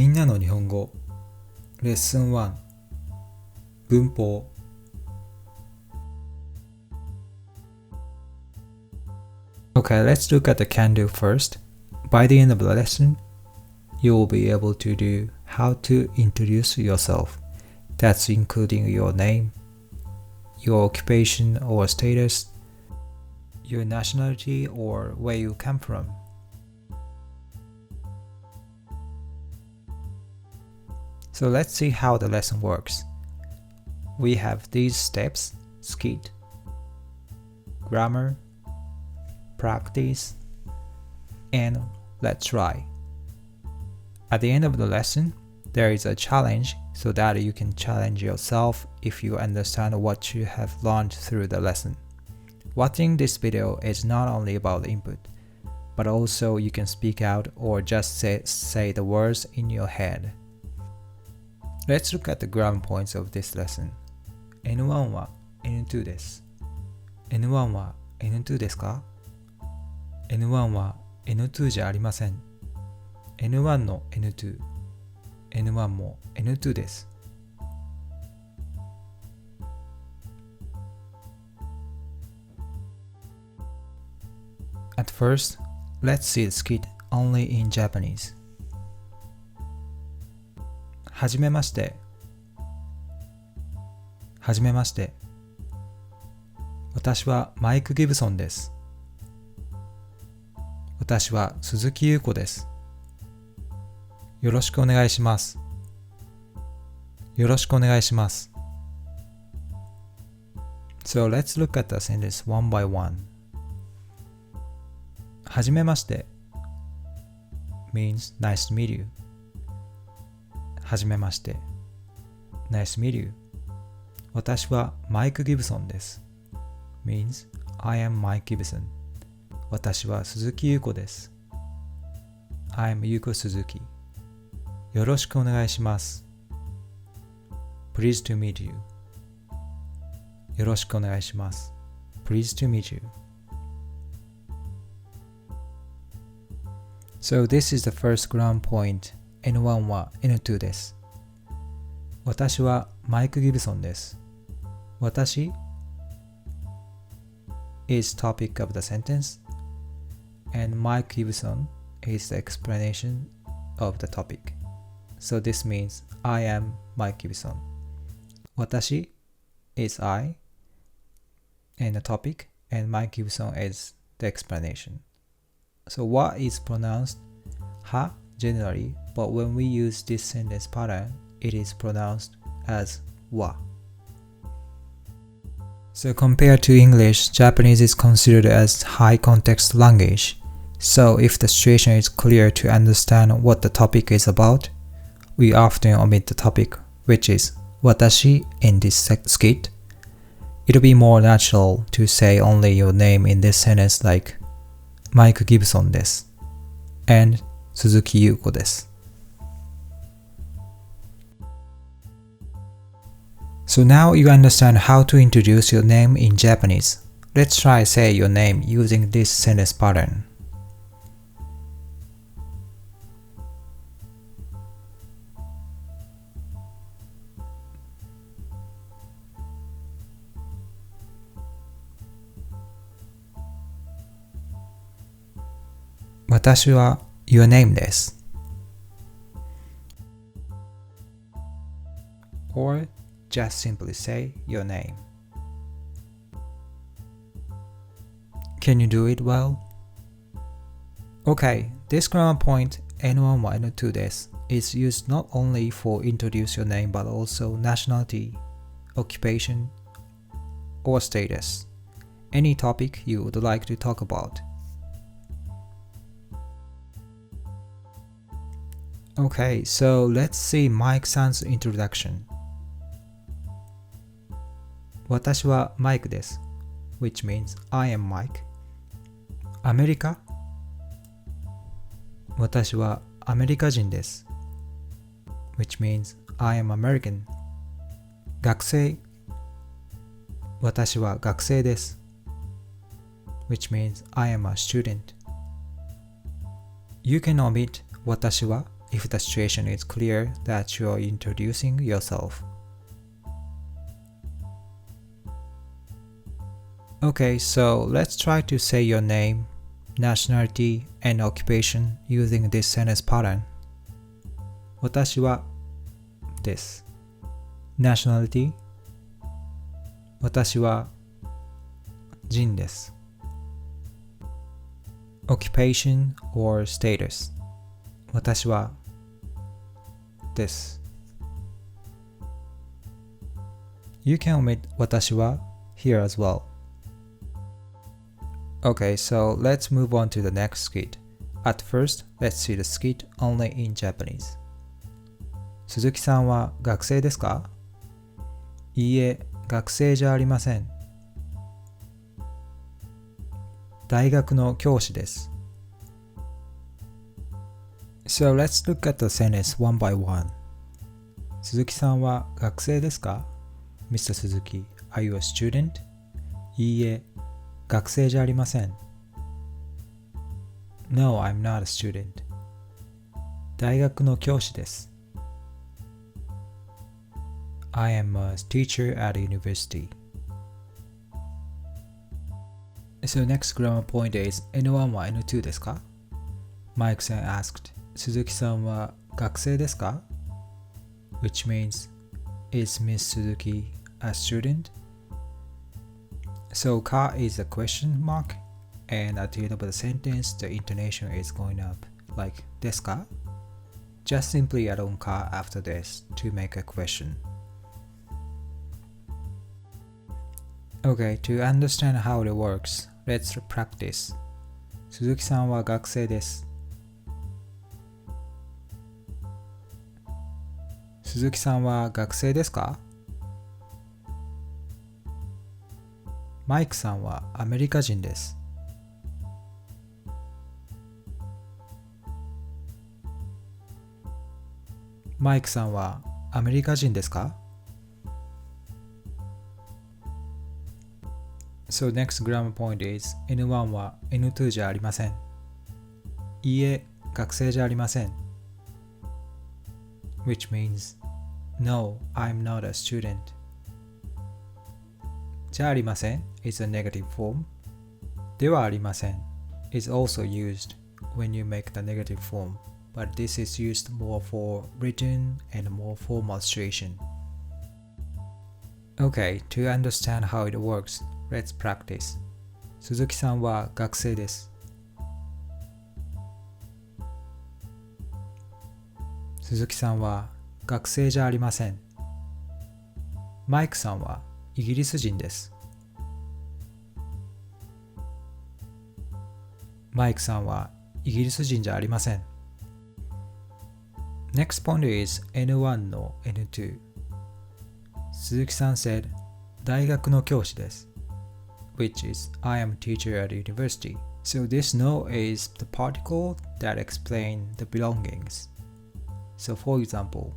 みんなの日本語レッスン1文法 Okay, let's look at the can-do first. By the end of the lesson, you will be able to do how to introduce yourself. That's including your name, your occupation or status, your nationality or where you come from. So let's see how the lesson works. We have these steps: skit, grammar, practice, and let's try. At the end of the lesson, there is a challenge so that you can challenge yourself if you understand what you have learned through the lesson. Watching this video is not only about input, but also you can speak out or just say the words in your head. Let's look at the grammar points of this lesson. N1 は N2 です。N1 は N2 ですか？ N1 は N2 じゃありません。N1 の N2。N1 も N2 です。At first, let's see the skit only in Japanese. はじめまして。はじめまして。私はマイク・ギブソンです。私は鈴木優子です。よろしくお願いします。よろしくお願いします。So let's look at the sentence one by one. はじめまして means nice to meet you. はじめまして nice to meet you. 私はマイク・ギブソンです means I am Mike Gibson. 私は鈴木優子です I am Yuko Suzuki. よろしくお願いします Pleased to meet you. よろしくお願いします Pleased to meet you. So this is the first ground point. N1 は N2 です。私はマイク・ギブソンです。私 is topic of the sentence and Mike Gibson is the explanation of the topic. So this means I am Mike Gibson. 私 is I and the topic and Mike Gibson is the explanation. So what is pronounced ha generally, but when we use this sentence pattern, it is pronounced as wa. So compared to English, Japanese is considered as high context language. So if the situation is clear to understand what the topic is about, we often omit the topic, which is watashi in this skit. It'll be more natural to say only your name in this sentence like Mike Gibson です and 鈴木優子です。So now you understand how to introduce your name in Japanese. Let's try say your name using this sentence pattern. 私は your name です。Or just simply say your name. Can you do it well? Okay, this grammar point N1 は N2 です is used not only for introduce your name but also nationality, occupation, or status. Any topic you would like to talk about. Okay, so let's see Mike-san's introduction. 私はマイクです which means I am Mike. アメリカ私はアメリカ人です which means I am American. 学生私は学生です which means I am a student. You can omit 私は if the situation is clear that you are introducing yourself. Okay, so let's try to say your name, nationality, and occupation using this sentence pattern. 私はです。Nationality 私は人です。Occupation or status 私はです。You can omit 私は here as well. Okay, so let's move on to the next skit. At first, let's see the skit only in Japanese. 鈴木さんは学生ですか？いいえ、学生じゃありません。大学の教師です。So let's look at the sentence one by one. 鈴木さんは学生ですか？ Mr. Suzuki, are you a student? いいえ、学生じゃありません。No, I'm not a student. 大学の教師です。I am a teacher at a university. So next grammar point is N1 は N2 ですか？ Mike san asked, 鈴木さんは学生ですか？ Which means, is Miss Suzuki a student? So ka is a question mark, and at the end of the sentence the intonation is going up, like ですか? Just simply add on ka after this to make a question. Okay, to understand how it works, let's practice. 鈴木さんは学生です。鈴木さんは学生ですか？マイクさんはアメリカ人です。マイクさんはアメリカ人ですか？ So next grammar point is N1 は N2 じゃありません。いいえ、学生じゃありません。Which means, no, I'm not a student. じゃありません is a negative form. ではありません is also used when you make the negative form, but this is used more for written and more formal situation. Okay, to understand how it works, let's practice. 鈴木さんは学生です。鈴木さんは学生じゃありません。マイクさんはイギリス人です。マイクさんはイギリス人じゃありません。Next point is N1 の N2. 鈴木さん said, 大学の教師です。Which is, I am a teacher at university. So this no is the particle that explain the belongings. So for example,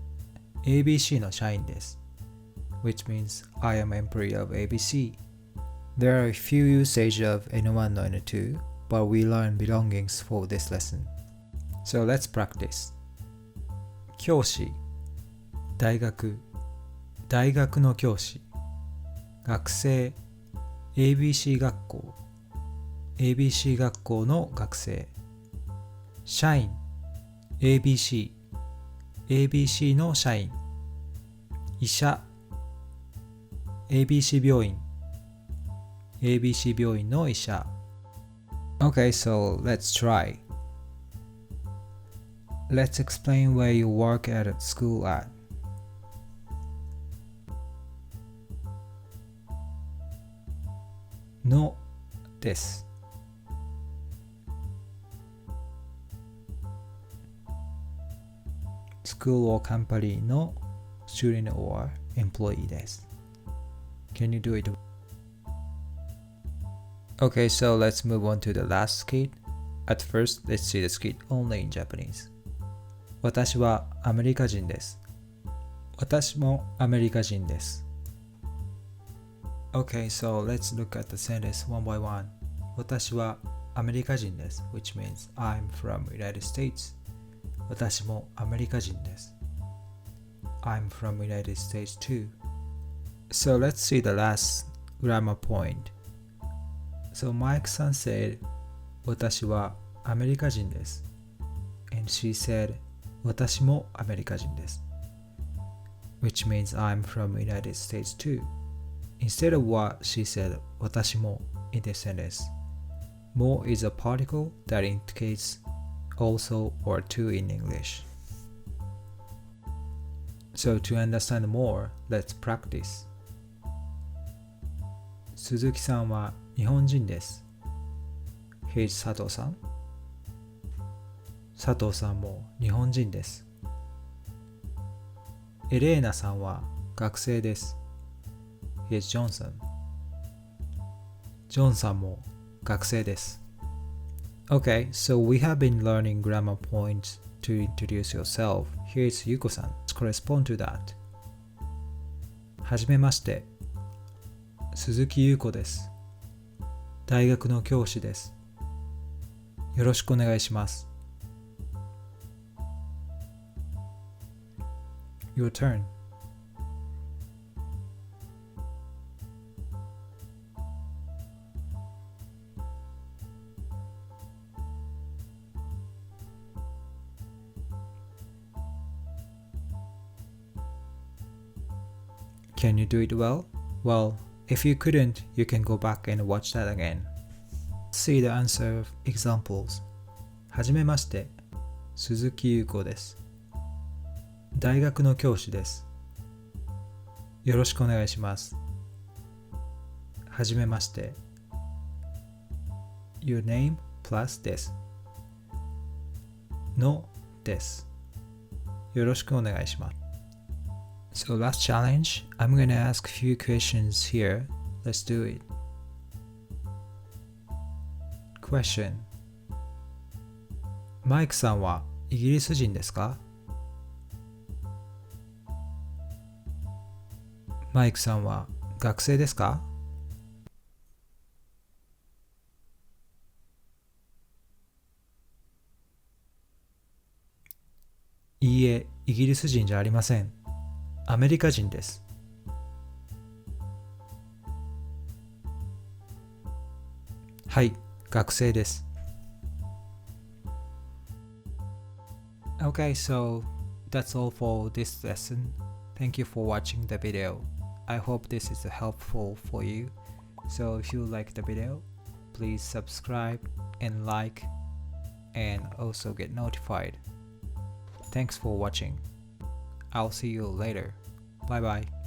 ABC の社員です。Which means, I am employee of ABC. There are a few usage of N1 no N2, but we learn belongings for this lesson. So let's practice. 教師、大学、大学の教師、学生、ABC 学校、ABC 学校の学生、社員、ABC、ABC の社員、医者、ABC 病院、ABC 病院の医者。Okay, so let's try. Let's explain where you work at school at. のです。School or company の student or employee です。Can you do it? Okay, so let's move on to the last skit. At first, let's see the skit only in Japanese. 私はアメリカ人です。私もアメリカ人です。Okay, so let's look at the sentence one by one. 私はアメリカ人です which means I'm from United States. 私もアメリカ人です。I'm from United States too. So let's see the last grammar point. So Mike-san said, 私はアメリカ人です。And she said, 私もアメリカ人です。Which means I'm from United States too. Instead of what she said, 私も in this sentence. More is a particle that indicates also or to in English. So to understand more, let's practice. 鈴木さんは日本人です。Here's 佐藤さん。佐藤さんも日本人です。エレーナさんは学生です。Here's Johnson. ジョンさんも学生です。Okay, so we have been learning grammar points to introduce yourself. Here's Yuko-san. Let's correspond to that. はじめまして。鈴木優子です。大学の教師です。よろしくお願いします。Your turn. Can you do it well? Well, if you couldn't, you can go back and watch that again. See the answer of examples. はじめまして、鈴木優子です。大学の教師です。よろしくお願いします。はじめまして。Your name plus です。のです。よろしくお願いします。So last challenge, I'm going to ask a few questions here. Let's do it. Question. マイクさんはイギリス人ですか？マイクさんは学生ですか？いいえ、イギリス人じゃありません。アメリカ人です。はい、学生です。Okay, so that's all for this lesson. Thank you for watching the video. I hope this is helpful for you. So if you like the video, please subscribe and like and also get notified. Thanks for watching. I'll see you later. Bye bye.